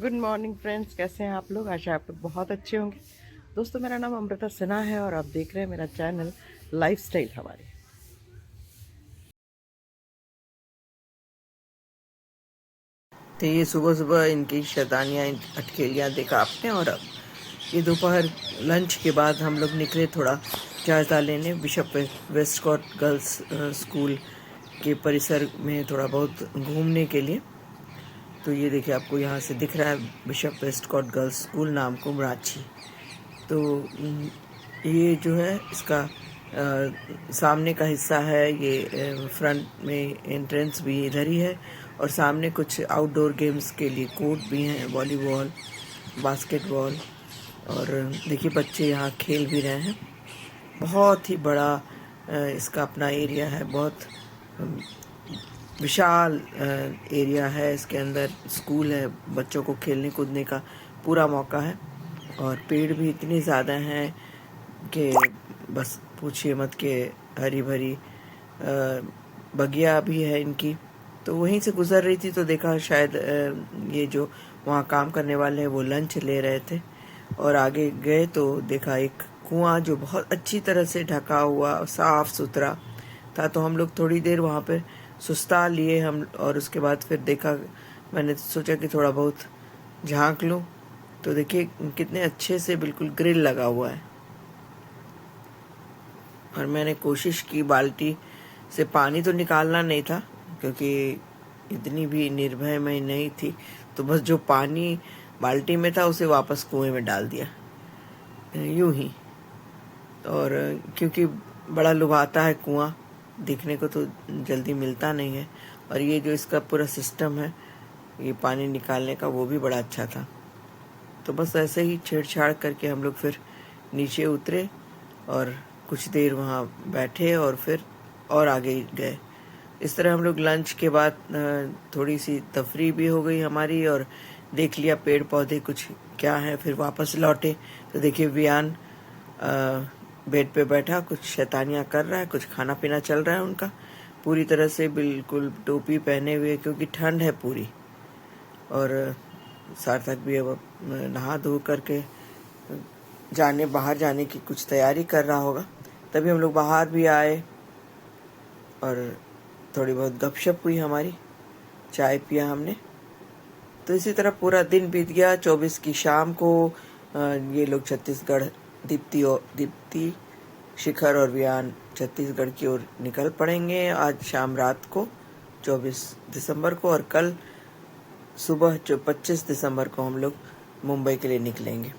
Good morning friends, कैसे हैं आप लोग। आशा आप लोग बहुत अच्छे होंगे। दोस्तों, मेरा नाम अमृता सिन्हा है और आप देख रहे हैं मेरा चैनल लाइफस्टाइल हमारे। तो ये सुबह सुबह इनकी शैतानियाँ अटखेलियाँ देखा आपने। और अब ये दोपहर लंच के बाद हम लोग निकले थोड़ा जायज़ा लेने बिशप वेस्टकॉट गर्ल्स स्कूल के परिसर में थोड़ा बहुत घूमने के लिए। तो ये देखिए आपको यहाँ से दिख रहा है बिशप वेस्टकॉट गर्ल्स स्कूल नाम को मराठी। तो ये जो है इसका सामने का हिस्सा है। ये फ्रंट में एंट्रेंस भी इधर ही है और सामने कुछ आउटडोर गेम्स के लिए कोर्ट भी हैं, वॉलीबॉल, बास्केटबॉल। और देखिए बच्चे यहाँ खेल भी रहे हैं। बहुत ही बड़ा इसका अपना एरिया है, बहुत विशाल एरिया है। इसके अंदर स्कूल है, बच्चों को खेलने कूदने का पूरा मौका है। और पेड़ भी इतने ज़्यादा हैं कि बस पूछिए मत। के हरी भरी बगिया भी है इनकी। तो वहीं से गुजर रही थी तो देखा शायद ये जो वहाँ काम करने वाले हैं वो लंच ले रहे थे। और आगे गए तो देखा एक कुआं जो बहुत अच्छी तरह से ढका हुआ साफ सुथरा था। तो हम लोग थोड़ी देर वहाँ पे सुस्ता लिए हम। और उसके बाद फिर देखा, मैंने सोचा कि थोड़ा बहुत झांक लूँ। तो देखिए कितने अच्छे से बिल्कुल ग्रिल लगा हुआ है। और मैंने कोशिश की बाल्टी से पानी तो निकालना नहीं था क्योंकि इतनी भी निर्भय मैं नहीं थी। तो बस जो पानी बाल्टी में था उसे वापस कुएं में डाल दिया यूं ही। और क्योंकि बड़ा लुभाता है कुआं, दिखने को तो जल्दी मिलता नहीं है। और ये जो इसका पूरा सिस्टम है ये पानी निकालने का वो भी बड़ा अच्छा था। तो बस ऐसे ही छेड़छाड़ करके हम लोग फिर नीचे उतरे और कुछ देर वहाँ बैठे और फिर और आगे गए। इस तरह हम लोग लंच के बाद थोड़ी सी तफरी भी हो गई हमारी और देख लिया पेड़ पौधे कुछ क्या है। फिर वापस लौटे तो देखिए वियान बेड पे बैठा कुछ शैतानियाँ कर रहा है, कुछ खाना पीना चल रहा है उनका। पूरी तरह से बिल्कुल टोपी पहने हुए क्योंकि ठंड है पूरी। और सार्थक भी अब नहा धो करके बाहर जाने की कुछ तैयारी कर रहा होगा। तभी हम लोग बाहर भी आए और थोड़ी बहुत गपशप हुई हमारी, चाय पिया हमने। तो इसी तरह पूरा दिन बीत गया। 24 की शाम को ये लोग छत्तीसगढ़ दीप्ति शिखर और वियान छत्तीसगढ़ की ओर निकल पड़ेंगे आज शाम रात को 24 दिसंबर को। और कल सुबह 25 दिसंबर को हम लोग मुंबई के लिए निकलेंगे।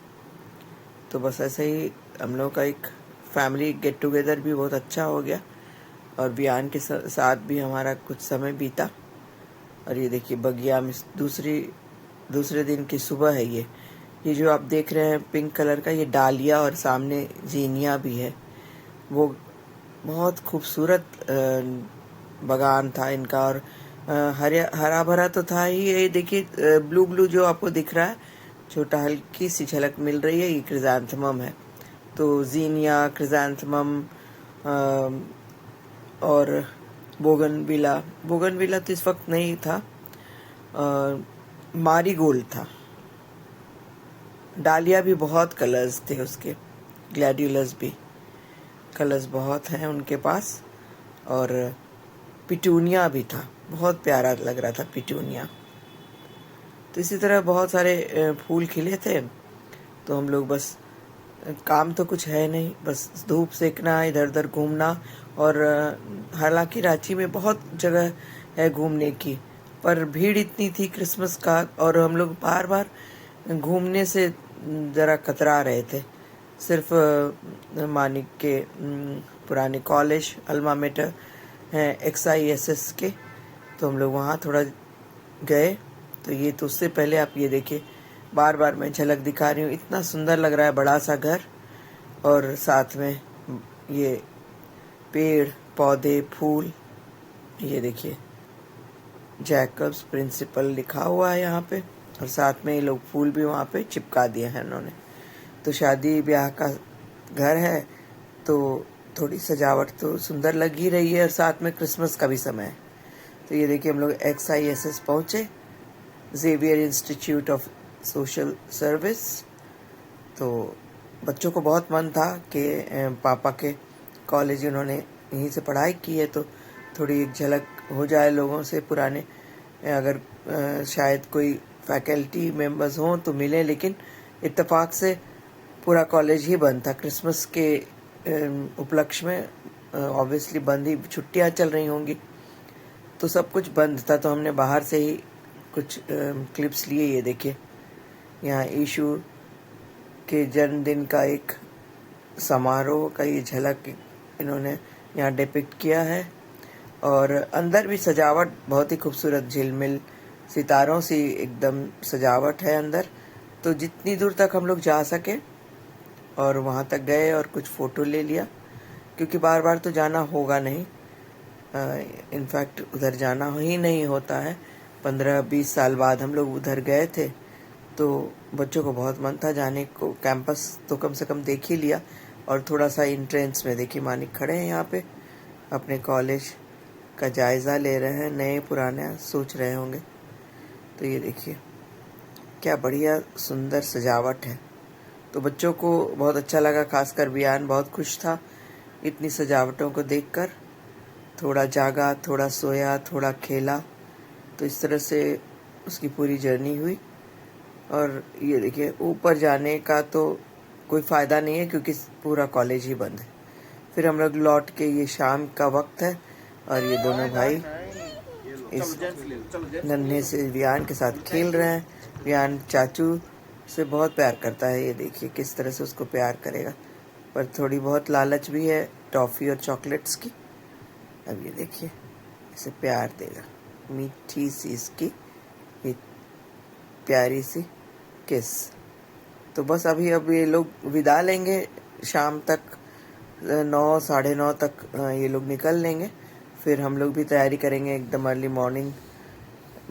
तो बस ऐसे ही हम लोग का एक फैमिली गेट टुगेदर भी बहुत अच्छा हो गया और वियान के साथ भी हमारा कुछ समय बीता। और ये देखिए बगिया में दूसरे दिन की सुबह है। ये जो आप देख रहे हैं पिंक कलर का, ये डालिया और सामने जीनिया भी है। वो बहुत खूबसूरत बगान था इनका। और हरा भरा तो था ही। ये देखिए ब्लू ब्लू जो आपको दिख रहा है, छोटा हल्की सी झलक मिल रही है, ये क्रिजांथमम है। तो जीनिया, क्रिजांथमम और बोगनविला तो इस वक्त नहीं था, मारीगोल्ड था। डालिया भी बहुत कलर्स थे उसके, ग्लैडियोलस भी कलर्स बहुत हैं उनके पास। और पिटूनिया भी था, बहुत प्यारा लग रहा था पिटूनिया। तो इसी तरह बहुत सारे फूल खिले थे। तो हम लोग बस, काम तो कुछ है नहीं, बस धूप सेकना, इधर उधर घूमना। और हालांकि रांची में बहुत जगह है घूमने की, पर भीड़ इतनी थी क्रिसमस का और हम लोग बार बार घूमने से ज़रा कतरा रहे थे। सिर्फ मानिक के पुराने कॉलेज अल्मा मेटर हैं XISS के, तो हम लोग वहाँ थोड़ा गए। तो ये तो उससे पहले आप ये देखिए, बार बार मैं झलक दिखा रही हूँ, इतना सुंदर लग रहा है बड़ा सा घर और साथ में ये पेड़ पौधे फूल। ये देखिए जैकब्स प्रिंसिपल लिखा हुआ है यहाँ पे और साथ में ये लोग फूल भी वहाँ पे चिपका दिए हैं उन्होंने। तो शादी ब्याह का घर है तो थोड़ी सजावट तो सुंदर लग ही रही है और साथ में क्रिसमस का भी समय है। तो ये देखिए हम लोग XISS पहुँचे, Xavier Institute of Social Service. तो बच्चों को बहुत मन था कि पापा के कॉलेज उन्होंने यहीं से पढ़ाई की है, तो थोड़ी एक झलक हो जाए लोगों से पुराने, अगर शायद कोई फैकल्टी मेंबर्स हों तो मिले। लेकिन इत्तेफाक से पूरा कॉलेज ही बंद था। क्रिसमस के उपलक्ष्य में ऑब्वियसली बंद ही, छुट्टियां चल रही होंगी, तो सब कुछ बंद था। तो हमने बाहर से ही कुछ क्लिप्स लिए। ये देखिए, यहाँ यीशु के जन्मदिन का एक समारोह का ये झलक इन्होंने यहाँ डिपिक्ट किया है। और अंदर भी सजावट बहुत ही खूबसूरत, झिलमिल सितारों सी एकदम सजावट है अंदर। तो जितनी दूर तक हम लोग जा सके और वहाँ तक गए और कुछ फ़ोटो ले लिया, क्योंकि बार बार तो जाना होगा नहीं। इनफैक्ट उधर जाना ही नहीं होता है। 15-20 साल बाद हम लोग उधर गए थे, तो बच्चों को बहुत मन था जाने को। कैंपस तो कम से कम देख ही लिया, और थोड़ा सा एंट्रेंस में देखिए मानिक खड़े हैं यहाँ पे, अपने कॉलेज का जायज़ा ले रहे हैं, नए पुराने सोच रहे होंगे। तो ये देखिए क्या बढ़िया सुंदर सजावट है। तो बच्चों को बहुत अच्छा लगा, खासकर बियान बहुत खुश था इतनी सजावटों को देखकर। थोड़ा जागा, थोड़ा सोया, थोड़ा खेला, तो इस तरह से उसकी पूरी जर्नी हुई। और ये देखिए ऊपर जाने का तो कोई फ़ायदा नहीं है, क्योंकि पूरा कॉलेज ही बंद है। फिर हम लोग लौट के, ये शाम का वक्त है, और ये दोनों भाई इस नन्हे से वियान के साथ खेल रहे हैं। वियान चाचू से बहुत प्यार करता है, ये देखिए किस तरह से उसको प्यार करेगा, पर थोड़ी बहुत लालच भी है टॉफ़ी और चॉकलेट्स की। अब ये देखिए इसे प्यार देगा, मीठी सी इसकी एक प्यारी सी किस। तो बस अब ये लोग विदा लेंगे शाम तक, 9 साढ़े 9 तक ये लोग निकल लेंगे। फिर हम लोग भी तैयारी करेंगे एकदम अर्ली मॉर्निंग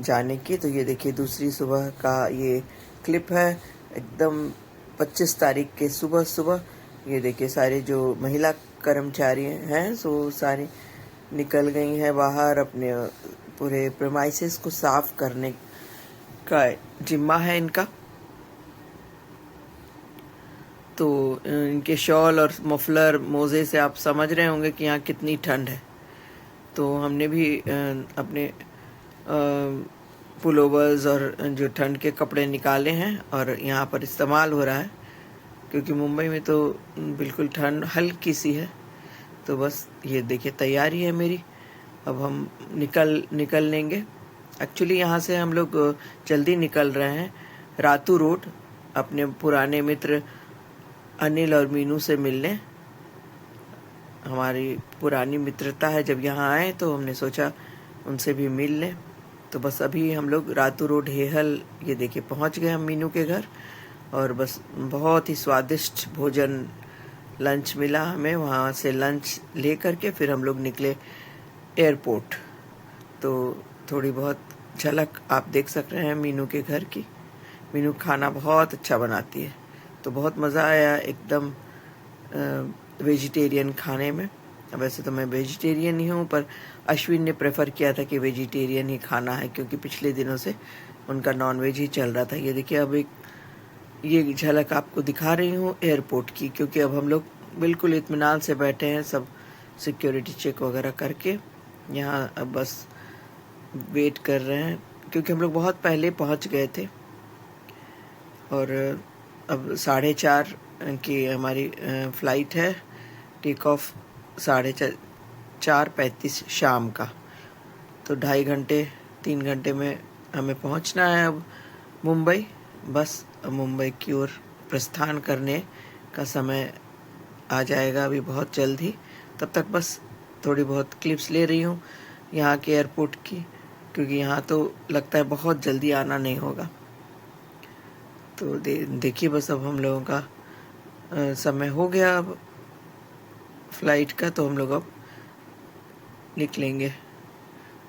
जाने की। तो ये देखिए दूसरी सुबह का ये क्लिप है, एकदम 25 तारीख के सुबह सुबह। ये देखिए सारे जो महिला कर्मचारी हैं सो सारी निकल गई हैं बाहर, अपने पूरे प्रेमाइसेस को साफ करने का जिम्मा है इनका। तो इनके शॉल और मफलर मोज़े से आप समझ रहे होंगे कि यहाँ कितनी ठंड है। तो हमने भी अपने पुलोवर्स और जो ठंड के कपड़े निकाले हैं और यहाँ पर इस्तेमाल हो रहा है, क्योंकि मुंबई में तो बिल्कुल ठंड हल्की सी है। तो बस ये देखिए तैयारी है मेरी, अब हम निकल लेंगे। एक्चुअली यहाँ से हम लोग जल्दी निकल रहे हैं रातू रोड, अपने पुराने मित्र अनिल और मीनू से मिलने। हमारी पुरानी मित्रता है, जब यहाँ आए तो हमने सोचा उनसे भी मिल लें। तो बस अभी हम लोग रातू रोड हेहल, ये देखिए पहुँच गए हम मीनू के घर। और बस बहुत ही स्वादिष्ट भोजन लंच मिला हमें, वहाँ से लंच ले करके फिर हम लोग निकले एयरपोर्ट। तो थोड़ी बहुत झलक आप देख सक रहे हैं मीनू के घर की। मीनू खाना बहुत अच्छा बनाती है, तो बहुत मज़ा आया एकदम वेजिटेरियन खाने में। वैसे तो मैं वेजिटेरियन ही हूँ, पर अश्विन ने प्रेफर किया था कि वेजिटेरियन ही खाना है, क्योंकि पिछले दिनों से उनका नॉनवेज ही चल रहा था। ये देखिए अब एक ये झलक आपको दिखा रही हूँ एयरपोर्ट की, क्योंकि अब हम लोग बिल्कुल इत्मीनान से बैठे हैं, सब सिक्योरिटी चेक वगैरह करके यहाँ अब बस वेट कर रहे हैं, क्योंकि हम लोग बहुत पहले पहुँच गए थे। और अब 4:30 की हमारी फ़्लाइट है, टेक ऑफ 4:35 शाम का। तो 2.5 घंटे 3 घंटे में हमें पहुंचना है अब मुंबई। बस अब मुंबई की ओर प्रस्थान करने का समय आ जाएगा अभी बहुत जल्द ही। तब तक बस थोड़ी बहुत क्लिप्स ले रही हूँ यहाँ के एयरपोर्ट की, क्योंकि यहाँ तो लगता है बहुत जल्दी आना नहीं होगा। तो देखिए बस अब हम लोगों का समय हो गया अब फ्लाइट का, तो हम लोग अब निकलेंगे।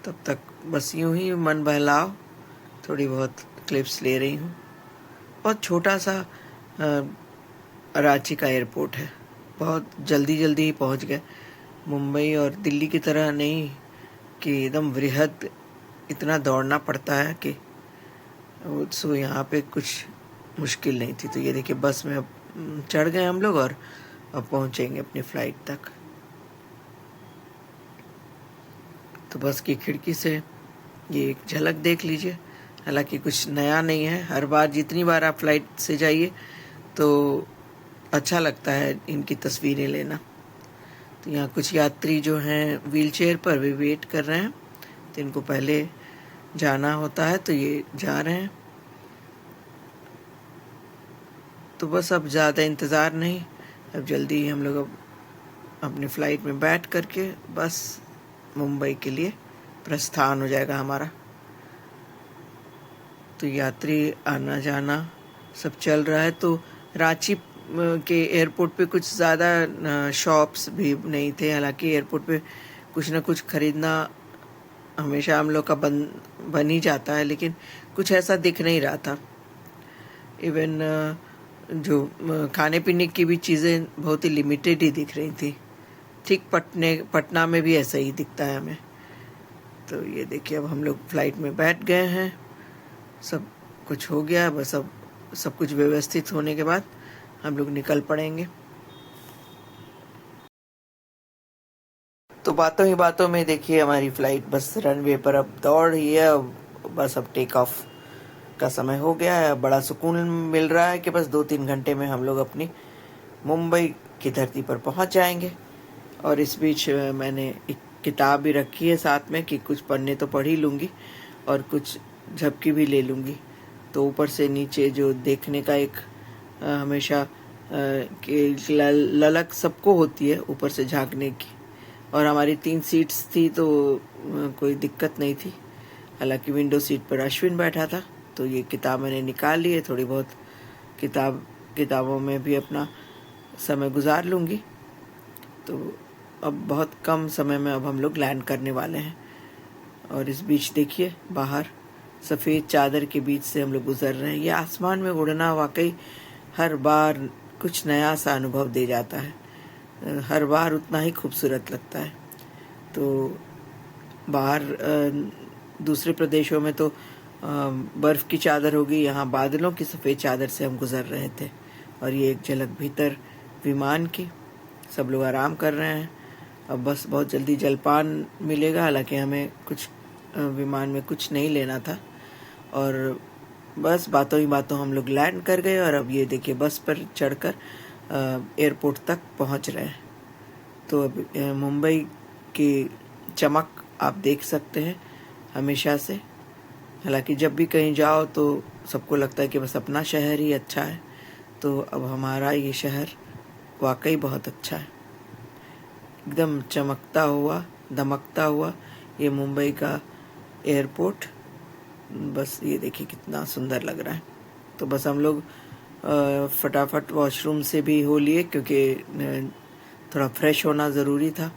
तब तक बस यूं ही मन बहलाओ, थोड़ी बहुत क्लिप्स ले रही हूँ। बहुत छोटा सा रांची का एयरपोर्ट है, बहुत जल्दी ही पहुँच गए। मुंबई और दिल्ली की तरह नहीं कि एकदम वृहद इतना दौड़ना पड़ता है कि सो यहाँ पे कुछ मुश्किल नहीं थी। तो ये देखिए बस में अब चढ़ गए हम लोग और अब पहुंचेंगे अपनी फ्लाइट तक। तो बस की खिड़की से ये एक झलक देख लीजिए। हालांकि कुछ नया नहीं है, हर बार जितनी बार आप फ्लाइट से जाइए तो अच्छा लगता है इनकी तस्वीरें लेना। तो यहाँ कुछ यात्री जो हैं व्हील चेयर पर वे वेट कर रहे हैं, तो इनको पहले जाना होता है तो ये जा रहे हैं। तो बस अब ज़्यादा इंतज़ार नहीं, अब जल्दी ही हम लोग अब अपनी फ़्लाइट में बैठ करके बस मुंबई के लिए प्रस्थान हो जाएगा हमारा। तो यात्री आना जाना सब चल रहा है। तो रांची के एयरपोर्ट पे कुछ ज़्यादा शॉप्स भी नहीं थे। हालांकि एयरपोर्ट पे कुछ ना कुछ खरीदना हमेशा हम लोग का बन ही जाता है, लेकिन कुछ ऐसा दिख नहीं रहा था। इवन जो खाने पीने की भी चीज़ें बहुत ही लिमिटेड ही दिख रही थी। ठीक पटना में भी ऐसा ही दिखता है हमें। तो ये देखिए अब हम लोग फ्लाइट में बैठ गए हैं, सब कुछ हो गया। बस अब सब कुछ व्यवस्थित होने के बाद हम लोग निकल पड़ेंगे। तो बातों ही बातों में देखिए हमारी फ्लाइट बस रनवे पर अब दौड़ रही है। अब बस अब टेक ऑफ का समय हो गया है। बड़ा सुकून मिल रहा है कि बस 2-3 घंटे में हम लोग अपनी मुंबई की धरती पर पहुंच जाएंगे। और इस बीच मैंने एक किताब भी रखी है साथ में कि कुछ पन्ने तो पढ़ ही लूँगी और कुछ झपकी भी ले लूँगी। तो ऊपर से नीचे जो देखने का एक हमेशा ललक सबको होती है ऊपर से झांकने की। और हमारी 3 सीट्स थी तो कोई दिक्कत नहीं थी। हालांकि विंडो सीट पर अश्विन बैठा था, तो ये किताब मैंने निकाल ली है। थोड़ी बहुत किताबों में भी अपना समय गुजार लूँगी। तो अब बहुत कम समय में अब हम लोग लैंड करने वाले हैं। और इस बीच देखिए बाहर सफ़ेद चादर के बीच से हम लोग गुजर रहे हैं। ये आसमान में उड़ना वाकई हर बार कुछ नया सा अनुभव दे जाता है, हर बार उतना ही खूबसूरत लगता है। तो बाहर दूसरे प्रदेशों में तो बर्फ़ की चादर होगी, यहाँ बादलों की सफ़ेद चादर से हम गुजर रहे थे। और ये एक झलक भीतर विमान की, सब लोग आराम कर रहे हैं। अब बस बहुत जल्दी जलपान मिलेगा। हालांकि हमें कुछ विमान में कुछ नहीं लेना था। और बस बातों ही बातों हम लोग लैंड कर गए। और अब ये देखिए बस पर चढ़कर एयरपोर्ट तक पहुंच रहे हैं। तो अब मुंबई की चमक आप देख सकते हैं हमेशा से। हालांकि जब भी कहीं जाओ तो सबको लगता है कि बस अपना शहर ही अच्छा है। तो अब हमारा ये शहर वाकई बहुत अच्छा है, एकदम चमकता हुआ दमकता हुआ ये मुंबई का एयरपोर्ट। बस ये देखिए कितना सुंदर लग रहा है। तो बस हम लोग फटाफट वॉशरूम से भी हो लिए, क्योंकि थोड़ा फ्रेश होना ज़रूरी था।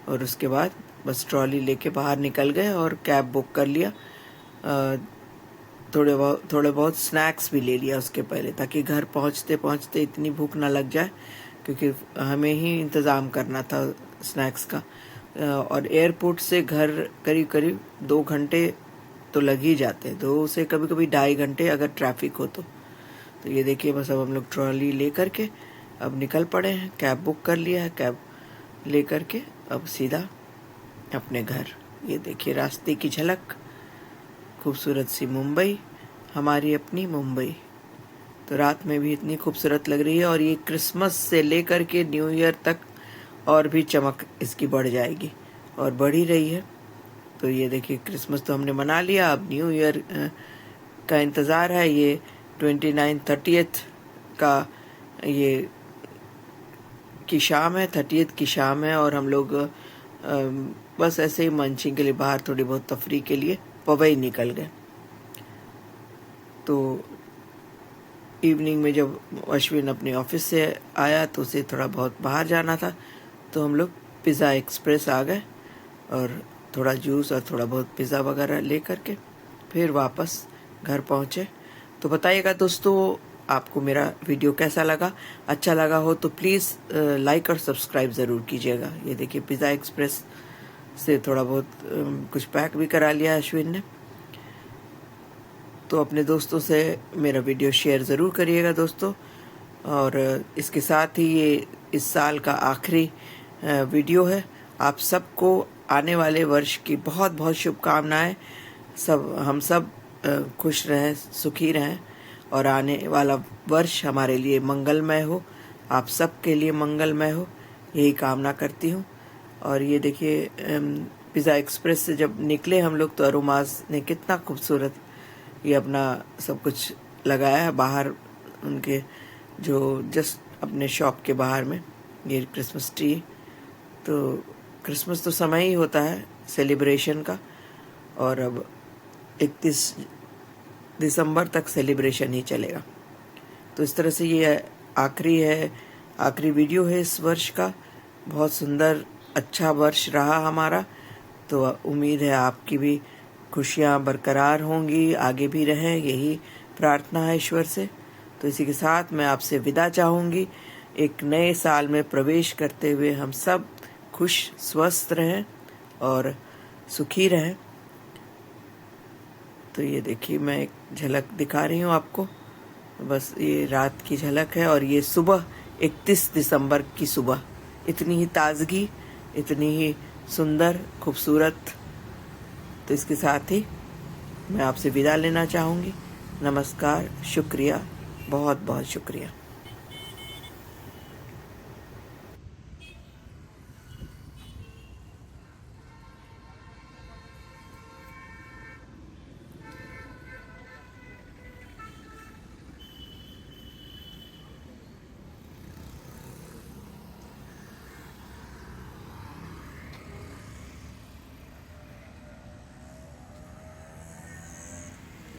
और उसके बाद बस ट्रॉली लेके बाहर निकल गए और कैब बुक कर लिया। थोड़े बहुत स्नैक्स भी ले लिया उसके पहले, ताकि घर पहुंचते पहुंचते इतनी भूख ना लग जाए, क्योंकि हमें ही इंतज़ाम करना था स्नैक्स का। और एयरपोर्ट से घर करीब करीब 2 घंटे तो लग ही जाते हैं, 2 से कभी कभी 2.5 घंटे अगर ट्रैफिक हो तो। ये देखिए बस अब हम लोग ट्रॉली ले करके अब निकल पड़े हैं। कैब बुक कर लिया है, कैब ले करके अब सीधा अपने घर। ये देखिए रास्ते की झलक, खूबसूरत सी मुंबई, हमारी अपनी मुंबई। तो रात में भी इतनी खूबसूरत लग रही है। और ये क्रिसमस से लेकर के न्यू ईयर तक और भी चमक इसकी बढ़ जाएगी और बढ़ ही रही है। तो ये देखिए क्रिसमस तो हमने मना लिया, अब न्यू ईयर का इंतज़ार है। ये 29-30 का ये की शाम है, 30 की शाम है। और हम लोग बस ऐसे ही मंचिंग के लिए बाहर थोड़ी बहुत तफरीह के लिए पवई निकल गए। तो इवनिंग में जब अश्विन अपने ऑफिस से आया तो उसे थोड़ा बहुत बाहर जाना था, तो हम लोग पिज़्ज़ा एक्सप्रेस आ गए और थोड़ा जूस और थोड़ा बहुत पिज़्ज़ा वगैरह ले करके फिर वापस घर पहुँचे। तो बताइएगा दोस्तों आपको मेरा वीडियो कैसा लगा। अच्छा लगा हो तो प्लीज़ लाइक और सब्सक्राइब ज़रूर कीजिएगा। ये देखिए पिज़्ज़ा एक्सप्रेस से थोड़ा बहुत कुछ पैक भी करा लिया अश्विन ने। तो अपने दोस्तों से मेरा वीडियो शेयर ज़रूर करिएगा दोस्तों। और इसके साथ ही ये इस साल का आखिरी वीडियो है। आप सबको आने वाले वर्ष की बहुत बहुत शुभकामनाएं। हम सब खुश रहें, सुखी रहें और आने वाला वर्ष हमारे लिए मंगलमय हो, आप सबके लिए मंगलमय हो, यही कामना करती हूँ। और ये देखिए पिज़्ज़ा एक्सप्रेस से जब निकले हम लोग तो अरुमाज ने कितना खूबसूरत ये अपना सब कुछ लगाया है बाहर, उनके जो जस्ट अपने शॉप के बाहर में ये क्रिसमस ट्री। तो क्रिसमस तो समय ही होता है सेलिब्रेशन का, और अब 31 दिसंबर तक सेलिब्रेशन ही चलेगा। तो इस तरह से ये आखिरी वीडियो है इस वर्ष का। बहुत सुंदर अच्छा वर्ष रहा हमारा। तो उम्मीद है आपकी भी खुशियाँ बरकरार होंगी, आगे भी रहें, यही प्रार्थना है ईश्वर से। तो इसी के साथ मैं आपसे विदा चाहूँगी। एक नए साल में प्रवेश करते हुए हम सब खुश स्वस्थ रहें और सुखी रहें। तो ये देखिए मैं एक झलक दिखा रही हूँ आपको, बस ये रात की झलक है और ये सुबह 31 दिसंबर की सुबह, इतनी ही ताजगी, इतनी ही सुंदर खूबसूरत। तो इसके साथ ही मैं आपसे विदा लेना चाहूँगी। नमस्कार, शुक्रिया, बहुत बहुत शुक्रिया।